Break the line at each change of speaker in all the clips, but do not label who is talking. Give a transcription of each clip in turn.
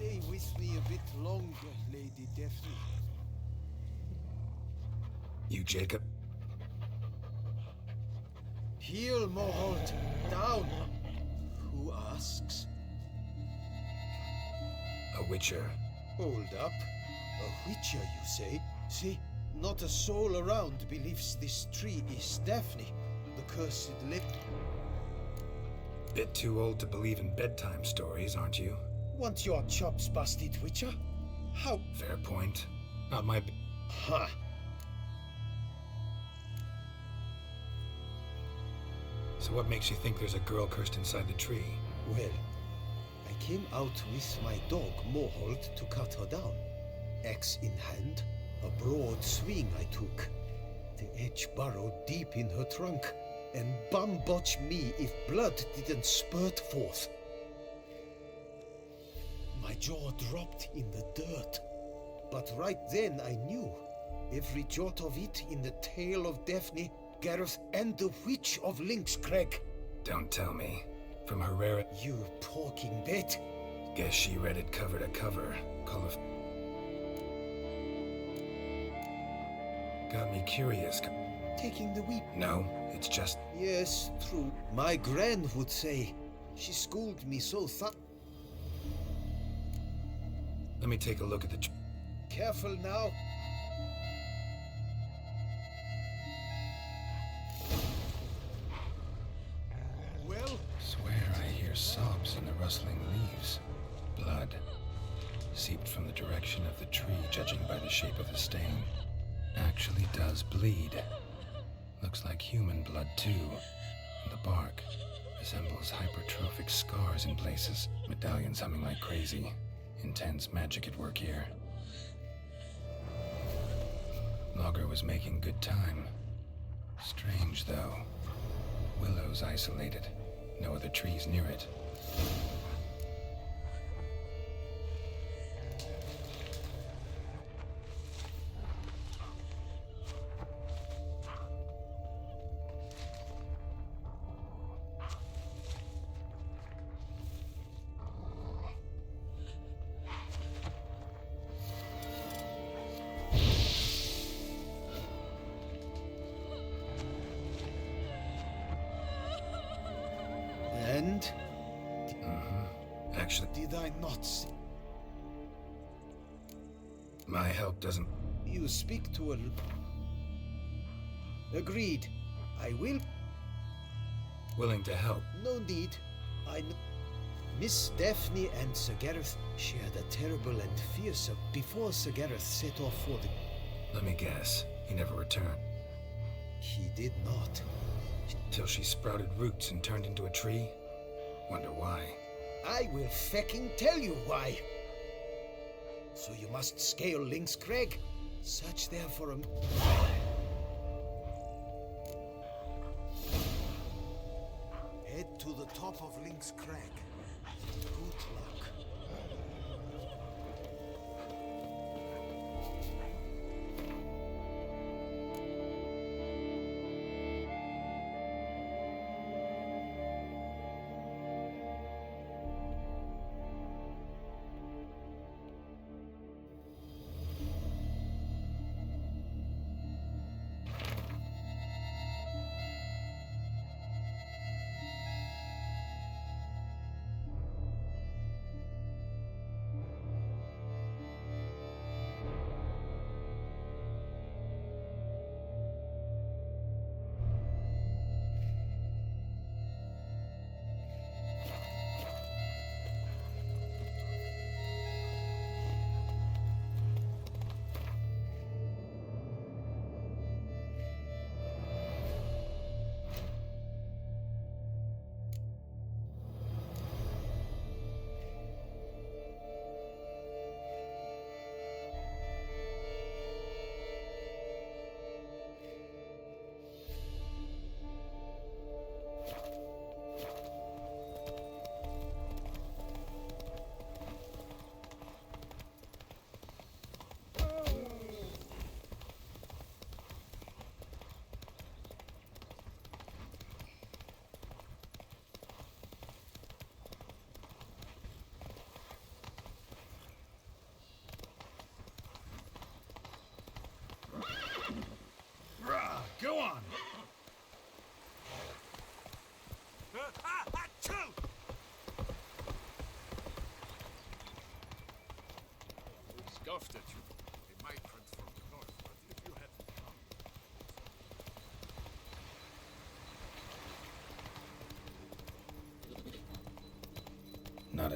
Stay with me a bit longer, Lady Daphne.
You, Jacob?
Heel, Moholt. Down. Who asks?
A witcher.
Hold up. A witcher, you say? See? Not a soul around believes this tree is Daphne, the cursed lip.
Bit too old to believe in bedtime stories, aren't you?
Want your chops busted, witcher? How?
Fair point. Not my...
Ha!
So what makes you think there's a girl cursed inside the tree?
Well, I came out with my dog, Moholt, to cut her down. Axe in hand, a broad swing I took. The edge burrowed deep in her trunk, and bum-botch me if blood didn't spurt forth. My jaw dropped in the dirt, but right then I knew. Every jot of it in the tale of Daphne, Gareth, and the Witch of Lynx Crag.
Don't tell me. From Herrera...
You porking bet.
Guess she read it cover to cover. Call of... Got me curious.
Taking the weep.
No, it's just...
Yes, true. My gran would say. She schooled me so
Let me take a look at the...
Careful now. Well?
Swear I hear sobs in the rustling leaves. Blood. Seeped from the direction of the tree, judging by the shape of the stain. Actually does bleed. Looks like human blood, too. And the bark resembles hypertrophic scars in places. Medallions humming like crazy. Intense magic at work here. Logger was making good time. Strange, though. Willow's isolated. No other trees near it.
And?
Actually,
Did I not see?
my help doesn't...
You speak to a... Agreed. I will.
Willing to help.
No need. Miss Daphne and Sir Gareth shared a terrible and fearsome before Sir Gareth set off for the...
Let me guess. He never returned.
He did not.
Till she sprouted roots and turned into a tree? Wonder why.
I will fecking tell you why. So you must scale Lynx Crag. Search there for a... Head to the top of Lynx Crag. Good luck.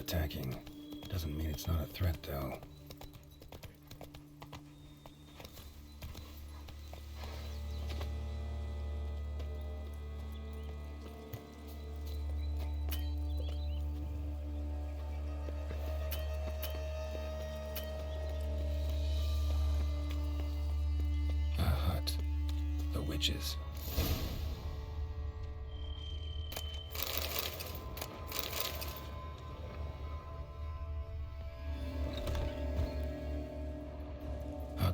attacking. Doesn't mean it's not a threat, though. A hut. The witches.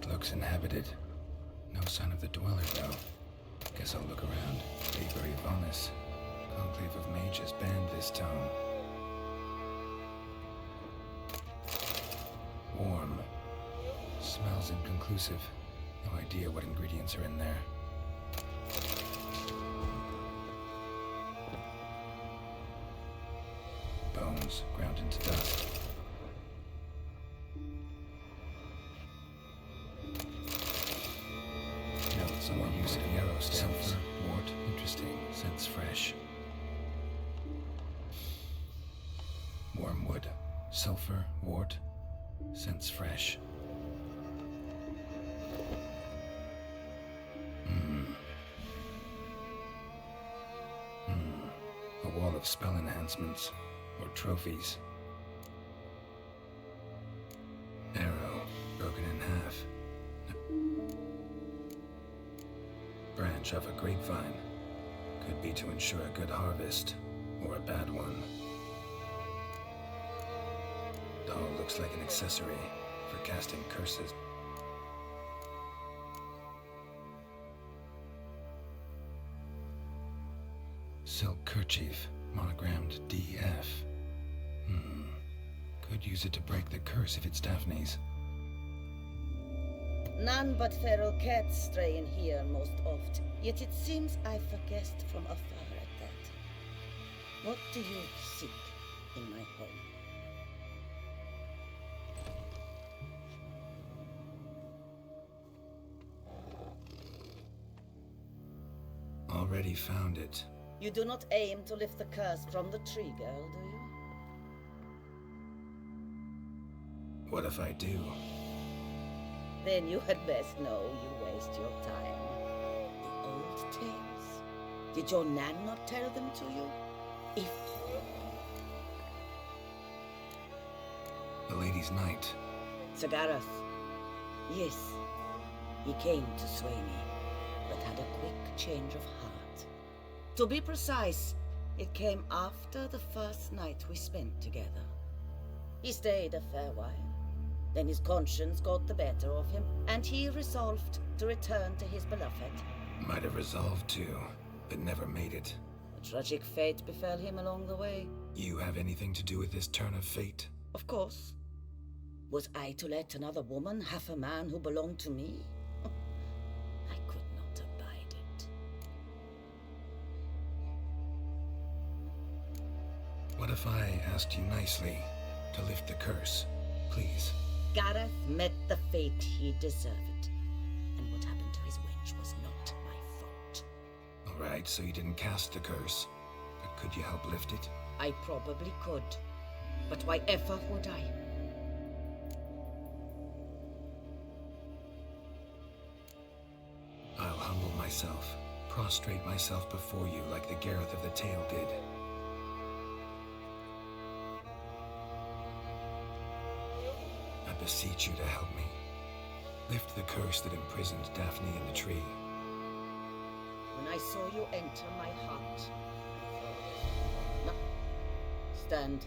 Looks inhabited. No sign of the dweller, though. Guess I'll look around. Avery Vonus. Conclave of Mages banned this tome. Warm. Smells inconclusive. No idea what ingredients are in there. Bones ground into dust. Someone used the arrow stems. Wart, interesting. Scents fresh. Wormwood. Sulfur, wart. Scents fresh. A wall of spell enhancements. Or trophies. Arrow, broken in half. Branch of a grapevine. Could be to ensure a good harvest, or a bad one. Doll looks like an accessory for casting curses. Silk kerchief, monogrammed DF. Could use it to break the curse if it's Daphne's.
None but feral cats stray in here most oft, yet it seems I've a guest from afar at that. What do you seek in my home?
Already found it.
You do not aim to lift the curse from the tree, girl, do you?
What if I do?
Then you had best know you waste your time. The old tales. Did your Nan not tell them to you? If...
The Lady's Knight.
Sir Gareth. Yes. He came to sway me, but had a quick change of heart. To be precise, it came after the first night we spent together. He stayed a fair while. Then his conscience got the better of him, and he resolved to return to his beloved.
Might have resolved to, but never made it.
A tragic fate befell him along the way.
You have anything to do with this turn of fate?
Of course. Was I to let another woman have a man who belonged to me? I could not abide it.
What if I asked you nicely to lift the curse, please?
Gareth met the fate he deserved, and what happened to his wench was not my fault.
All right, so you didn't cast the curse, but could you help lift it?
I probably could, but why ever would I?
I'll humble myself, prostrate myself before you like the Gareth of the tale did. I beseech you to help me. Lift the curse that imprisoned Daphne in the tree.
When I saw you enter my heart... No. Stand.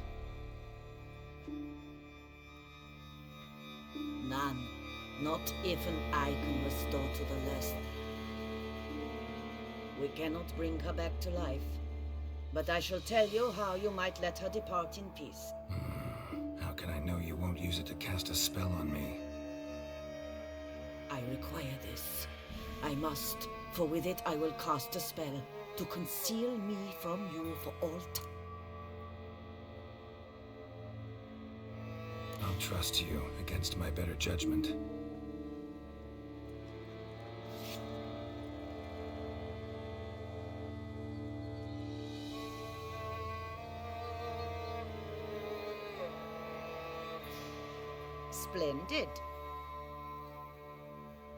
None. Not even I can restore to the last. We cannot bring her back to life, but I shall tell you how you might let her depart in peace.
How can I know you won't use it to cast a spell on me?
I require this. I must, for with it I will cast a spell to conceal me from you for all time.
I'll trust you against my better judgment.
Splendid.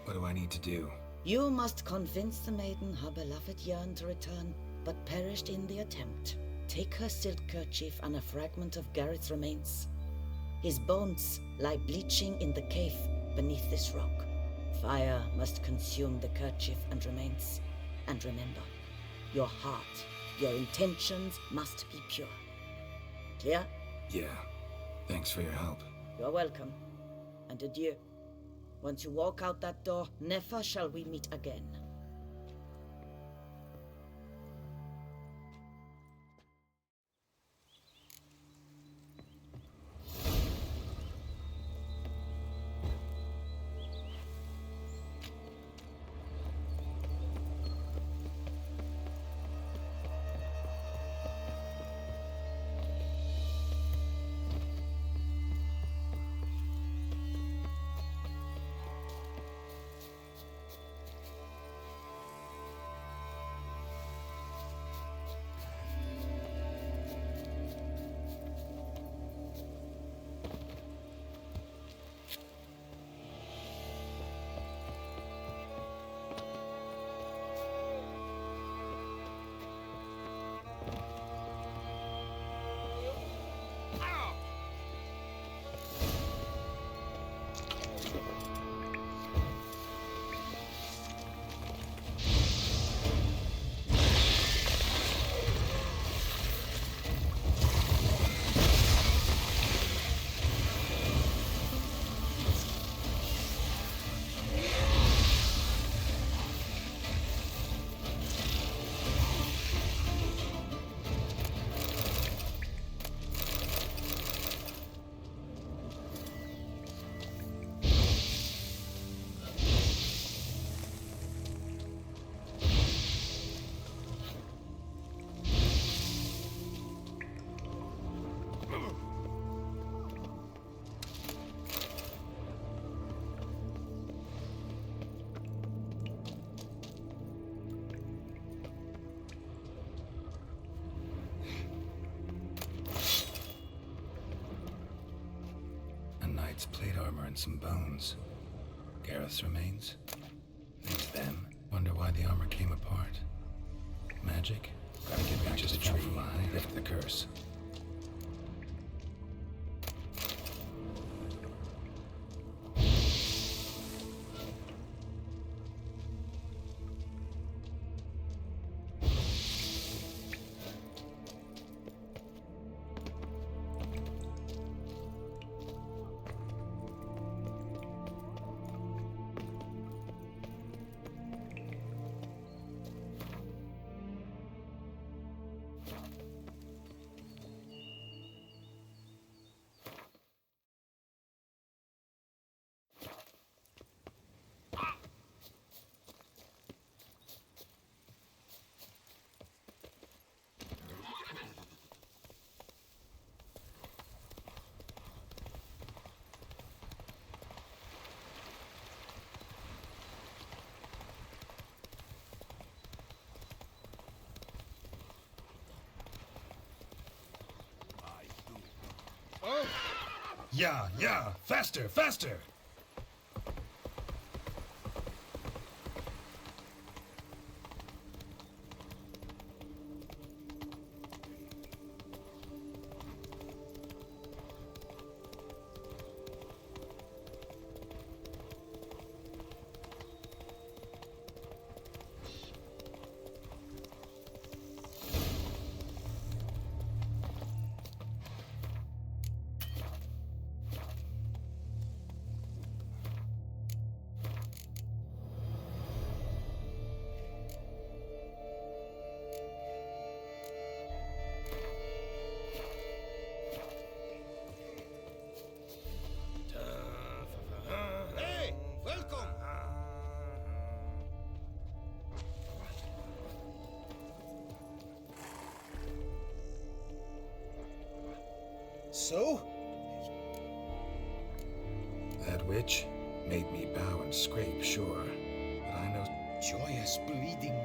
What do I need to do?
You must convince the maiden her beloved yearned to return, but perished in the attempt. Take her silk kerchief and a fragment of Gareth's remains. His bones lie bleaching in the cave beneath this rock. Fire must consume the kerchief and remains. And remember, your heart, your intentions must be pure. Clear?
Yeah. Thanks for your help.
You're welcome. And adieu. Once you walk out that door, never shall we meet again.
Knight's plate armor and some bones. Gareth's remains? These them? Wonder why the armor came apart. Magic? Gotta get back to the tree, lift the curse. Yeah, faster, faster!
So?
That witch made me bow and scrape, sure. But I know
Joyous bleeding.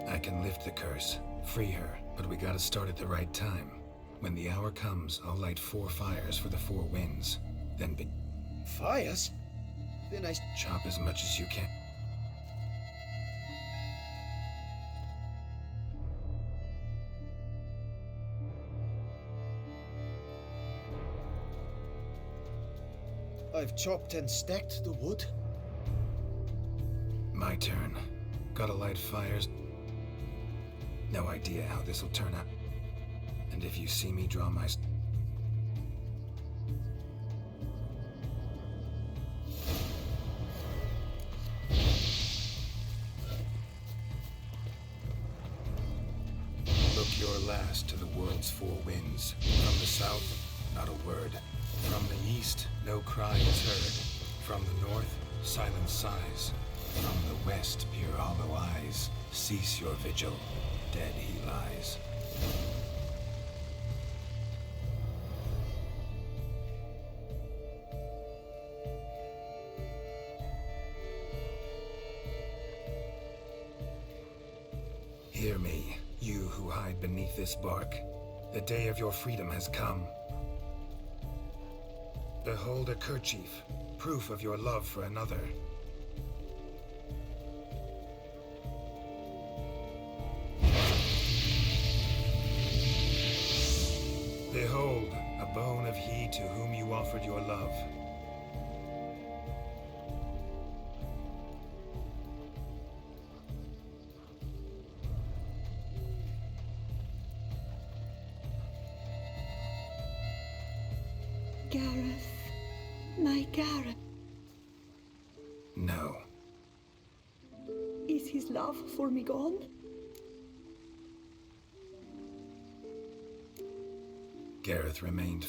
I can lift the curse, free her, but we gotta start at the right time. When the hour comes, I'll light 4 fires for the 4 winds. Then
Fires? Then I
chop as much as you can.
I've chopped and stacked the wood.
My turn. Gotta light fires. No idea how this'll turn out. And if you see me draw my... Look your last to the world's four winds. From the south, not a word. From the east, no cry is heard. From the north, silent sighs. From the west, pure hollow eyes. Cease your vigil. Dead he lies. Hear me, you who hide beneath this bark. The day of your freedom has come. Behold a kerchief, proof of your love for another. Behold, a bone of he to whom you offered your love.
Gareth, my Gareth.
No.
Is his love for me gone?
Gareth remained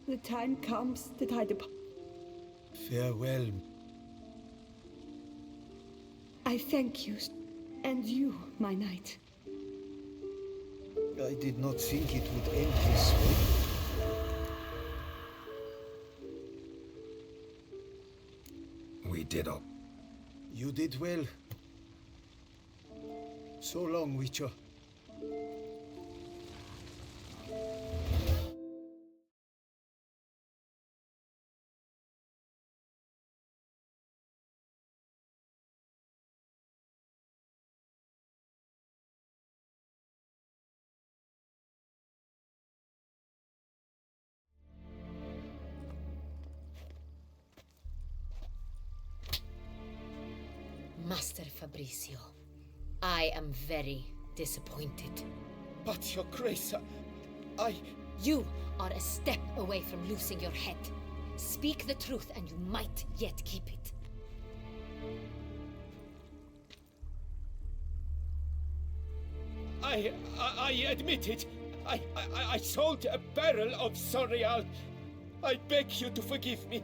The time comes that I depart.
Farewell.
I thank you, and you, my knight.
I did not think it would end this way.
We did all.
You did well. So long, Witcher.
Master Fabrizio, I am very disappointed.
But, Your Grace, I...
You are a step away from losing your head. Speak the truth and you might yet keep it.
I admit it. I sold a barrel of Sorial. I beg you to forgive me.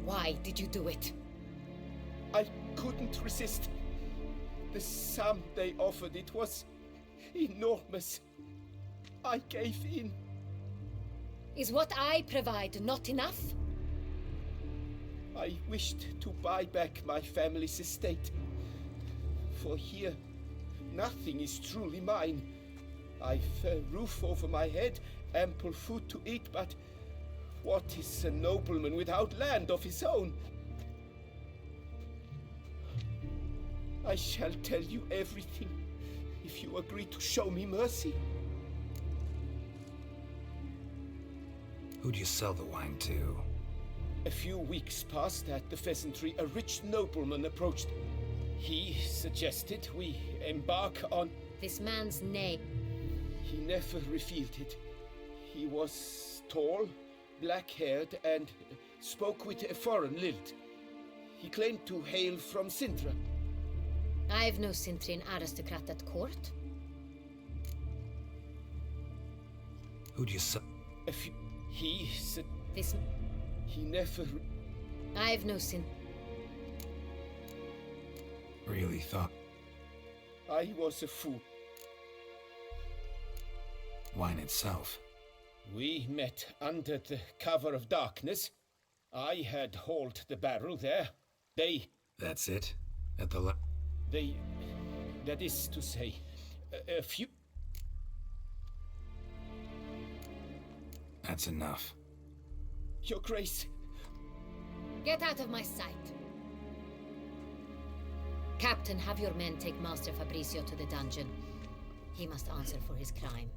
Why did you do it?
I couldn't resist. The sum they offered, it was enormous. I gave in.
Is what I provide not enough?
I wished to buy back my family's estate. For here, nothing is truly mine. I've a roof over my head, ample food to eat, but what is a nobleman without land of his own? I shall tell you everything, if you agree to show me mercy.
Who'd you sell the wine to?
A few weeks past at the pheasantry, a rich nobleman approached. He suggested we embark on...
This man's name.
He never revealed it. He was tall, black-haired, and spoke with a foreign lilt. He claimed to hail from Sintra.
I've no Cintrian aristocrat at court.
Who'd you sell?
He said...
This...
He never...
I've no sin...
Really thought...
I was a fool.
Wine itself.
We met under the cover of darkness. I had hauled the barrel there. They...
That's it? At the
That is to say, a few...
That's enough.
Your Grace.
Get out of my sight. Captain, have your men take Master Fabrizio to the dungeon. He must answer for his crime.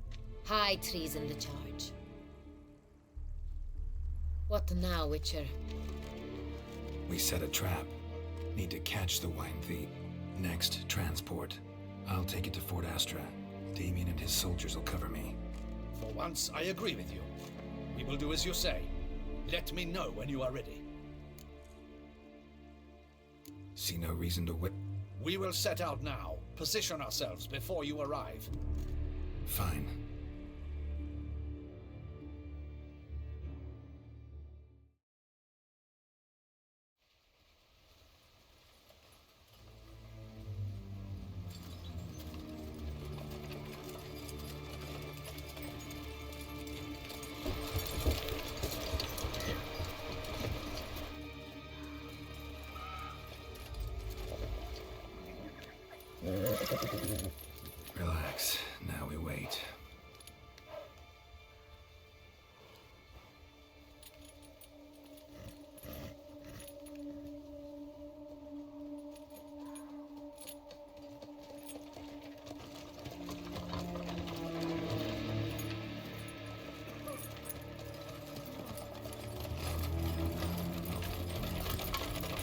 High treason the charge. What now, Witcher?
We set a trap. Need to catch the wine thief. Next, transport. I'll take it to Fort Astra. Damien and his soldiers will cover me.
For once, I agree with you. We will do as you say. Let me know when you are ready.
See no reason to wait.
We will set out now. Position ourselves before you arrive.
Fine. Relax. Now we wait.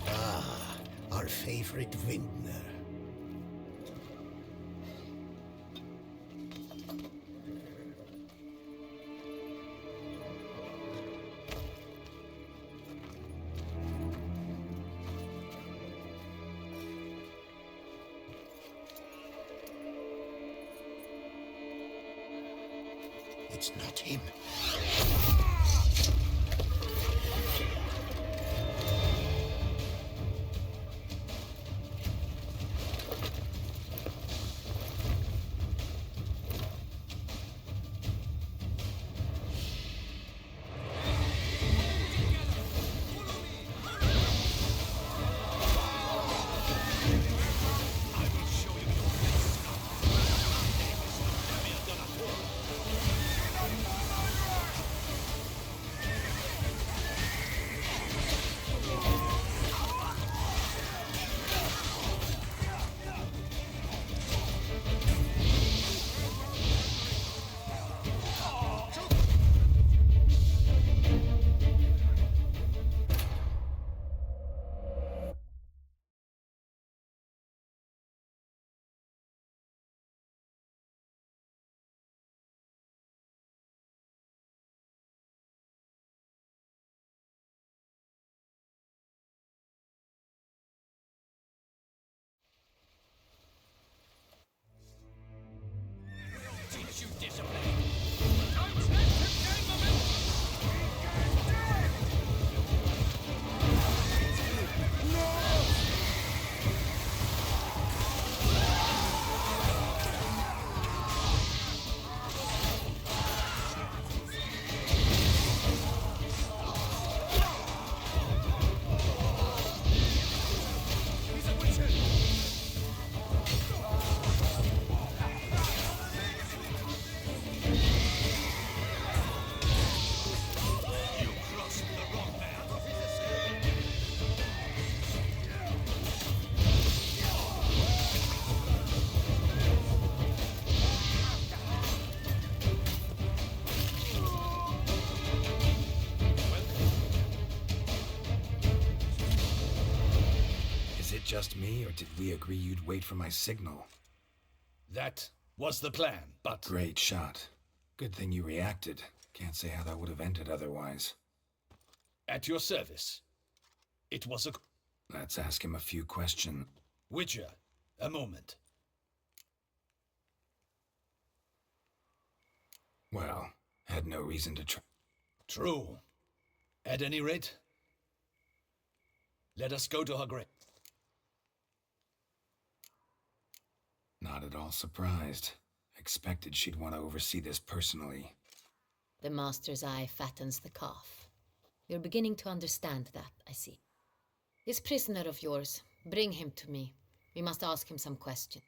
Ah, our favorite vintner. It's not him.
Just me, or did we agree you'd wait for my signal?
That was the plan, but...
Great shot. Good thing you reacted. Can't say how that would have ended otherwise.
At your service. It was a...
Let's ask him a few questions.
Witcher, a moment.
Well, had no reason to try.
True. At any rate, let us go to her grave.
Not at all surprised. Expected she'd want to oversee this personally.
The Master's eye fattens the calf. You're beginning to understand that, I see. This prisoner of yours, bring him to me. We must ask him some questions.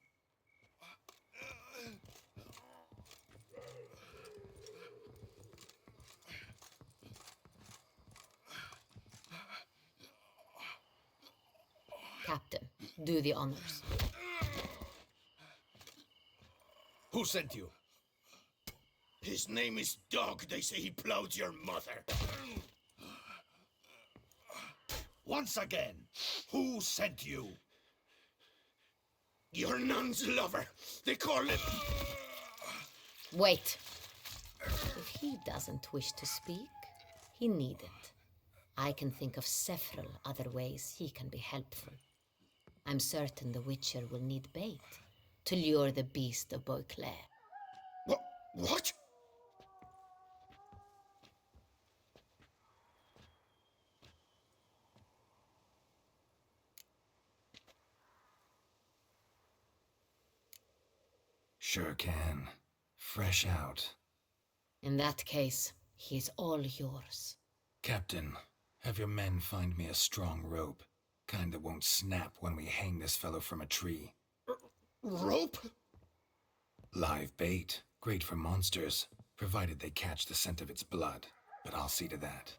Captain, do the honors.
Who sent you?
His name is Dog. They say he plowed your mother.
Once again, who sent you?
Your nun's lover. They call it...
Wait. If he doesn't wish to speak, he needn't. I can think of several other ways he can be helpful. I'm certain the Witcher will need bait to lure the beast of Beauclair.
What?
Sure can. Fresh out.
In that case, he's all yours.
Captain, have your men find me a strong rope. Kind that won't snap when we hang this fellow from a tree.
Rope?
Live bait. Great for monsters, provided they catch the scent of its blood. But I'll see to that.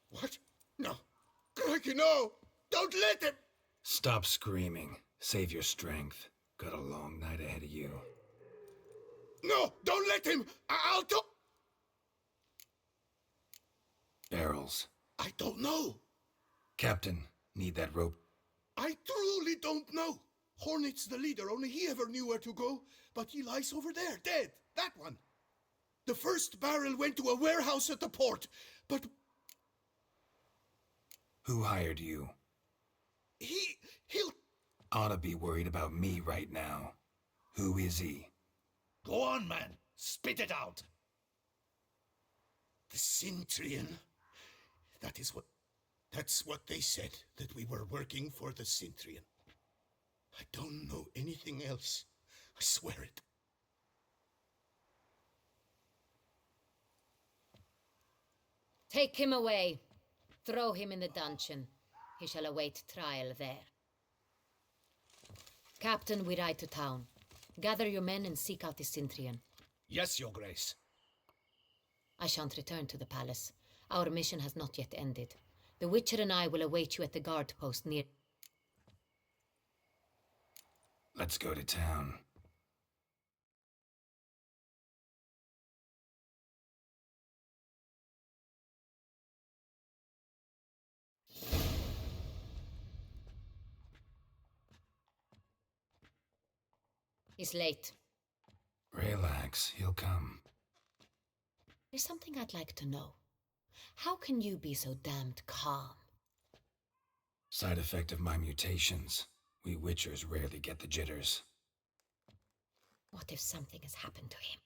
What? No. Crikey, no! Don't let him!
Stop screaming. Save your strength. Got a long night ahead of you.
No! Don't let him! I'll do...
Barrels.
I don't know.
Captain, need that rope?
I truly don't know. Hornet's the leader, only he ever knew where to go. But he lies over there, dead. That one. The first barrel went to a warehouse at the port, but...
Who hired you?
He'll...
Oughta be worried about me right now. Who is he?
Go on, man. Spit it out.
The Cintrian. That's what they said, that we were working for the Cintrian. I don't know anything else. I swear it.
Take him away. Throw him in the dungeon. He shall await trial there. Captain, we ride to town. Gather your men and seek out the Cintrian.
Yes, Your Grace.
I shan't return to the palace. Our mission has not yet ended. The Witcher and I will await you at the guard post near...
Let's go to town.
He's late.
Relax, he'll come.
There's something I'd like to know. How can you be so damned calm?
Side effect of my mutations. We Witchers rarely get the jitters.
What if something has happened to him?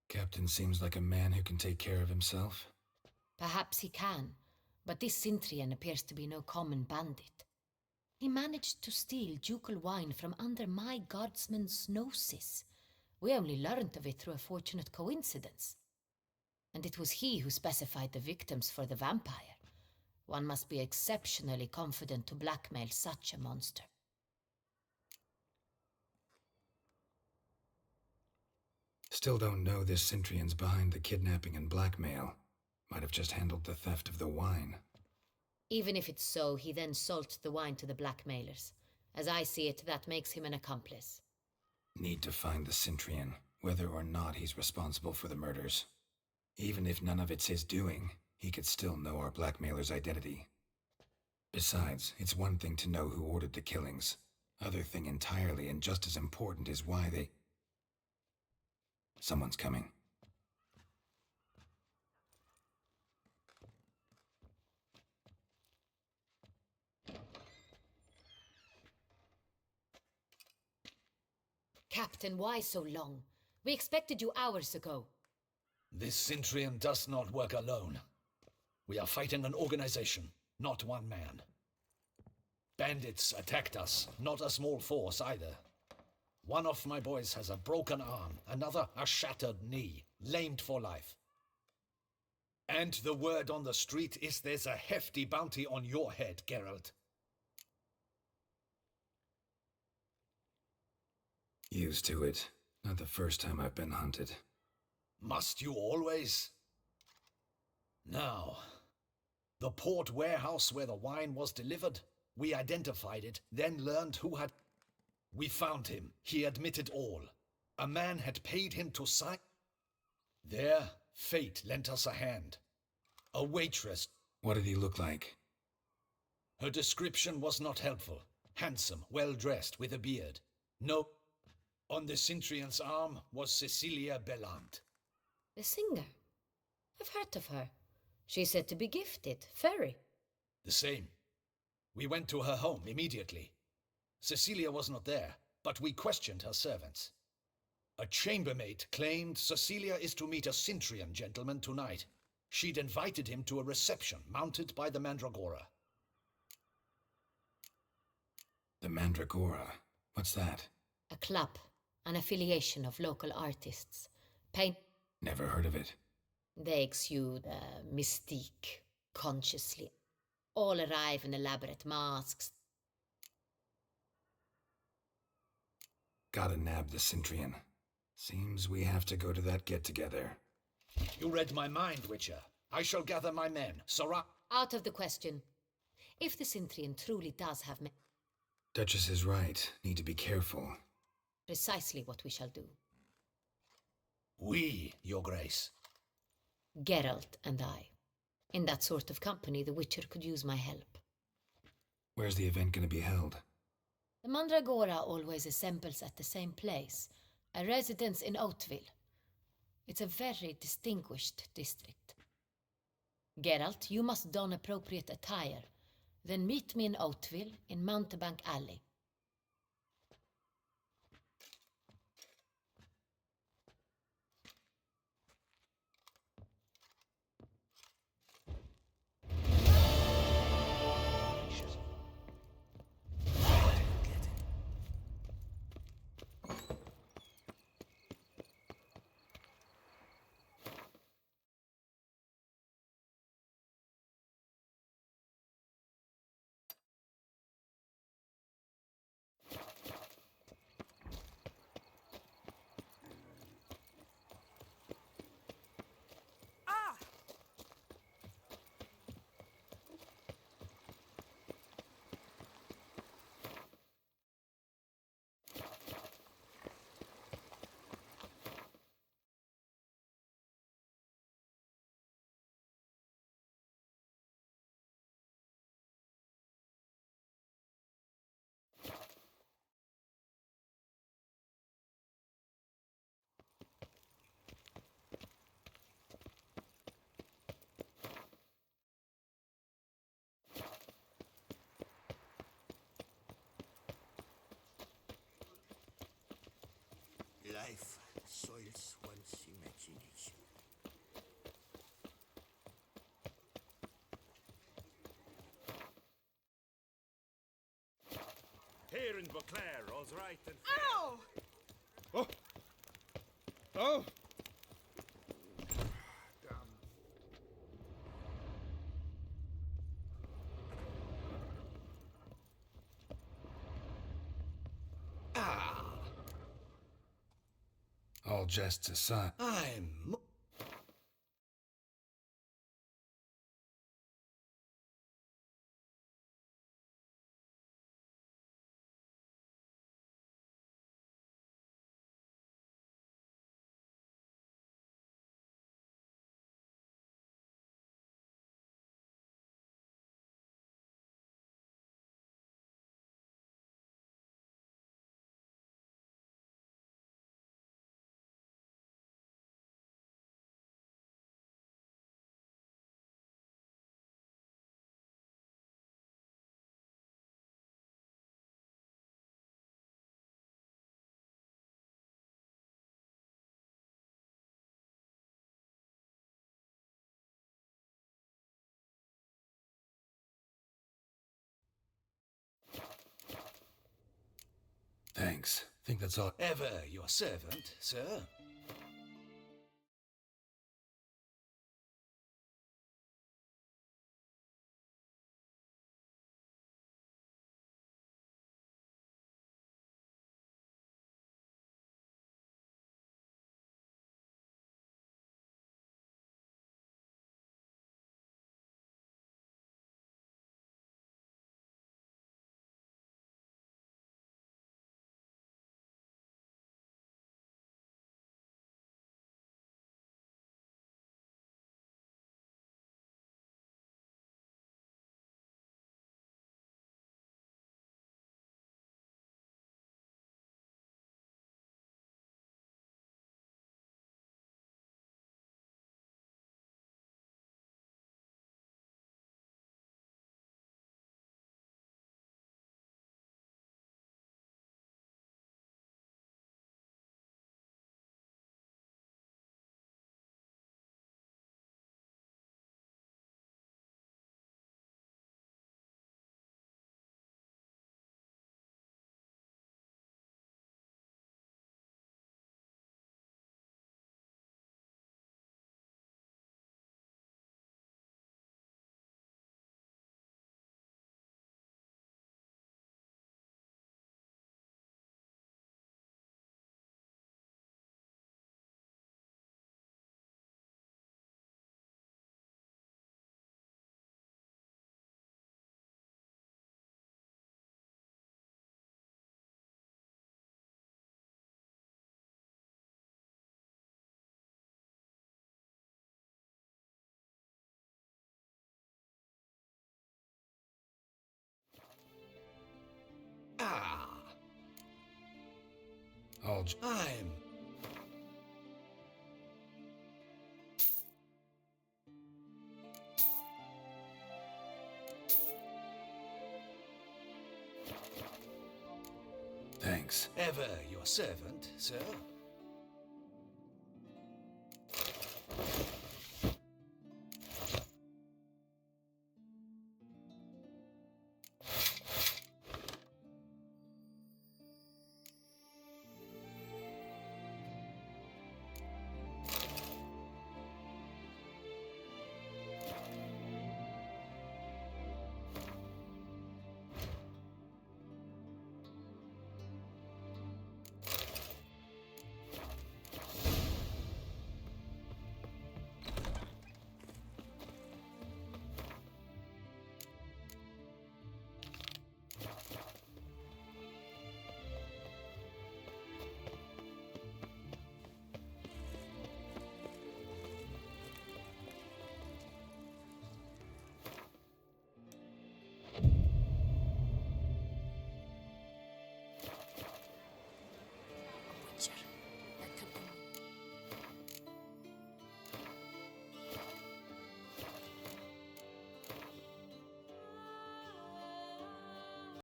Captain seems like a man who can take care of himself.
Perhaps he can, but this Cintrian appears to be no common bandit. He managed to steal ducal wine from under my guardsman's noses. We only learned of it through a fortunate coincidence. And it was he who specified the victims for the vampire. One must be exceptionally confident to blackmail such a monster.
Still don't know this Cintrian's behind the kidnapping and blackmail. Might have just handled the theft of the wine.
Even if it's so, he then sold the wine to the blackmailers. As I see it, that makes him an accomplice.
Need to find the Cintrian, whether or not he's responsible for the murders. Even if none of it's his doing, he could still know our blackmailer's identity. Besides, it's one thing to know who ordered the killings. Other thing entirely, and just as important, is why they... Someone's coming.
Captain, why so long? We expected you hours ago.
This Cintrian does not work alone. We are fighting an organization, not one man. Bandits attacked us, not a small force either. One of my boys has a broken arm, another a shattered knee, lamed for life. And the word on the street is there's a hefty bounty on your head, Geralt.
Used to it. Not the first time I've been hunted.
Must you always? Now, the port warehouse where the wine was delivered, We identified it, then learned who had... We found him. He admitted all. A man had paid him to sign... There, fate lent us a hand. A waitress.
What did he look like?
Her description was not helpful. Handsome, well-dressed, with a beard. No. On the Cintrian's arm was Cecilia Bellant.
The singer? I've heard of her. She's said to be gifted, very.
The same. We went to her home immediately. Cecilia was not there, but we questioned her servants. A chambermaid claimed Cecilia is to meet a Cintrian gentleman tonight. She'd invited him to a reception mounted by the Mandragora.
The Mandragora? What's that?
A club, an affiliation of local artists.
Never heard of it.
They exude mystique, consciously. All arrive in elaborate masks.
Gotta nab the Cintrian. Seems we have to go to that get-together.
You read my mind, Witcher. I shall gather my men.
Out of the question. If the Cintrian truly does have
Duchess is right. Need to be careful.
precisely what we shall do.
We, Your Grace.
Geralt and I. In that sort of company, the Witcher could use my help.
Where's the event gonna be held?
The Mandragora always assembles at the same place, a residence in Oatville. It's a very distinguished district. Geralt, you must don appropriate attire. Then meet me in Oatville in Mountebank Alley.
Life soils one's imagination.
Here in Beauclair, all's right and
Ow! Oh! Oh!
All jests aside.
I'm...
Thanks. Think that's all.
Ever your servant, sir. I'm...
Thanks.
Ever your servant, sir.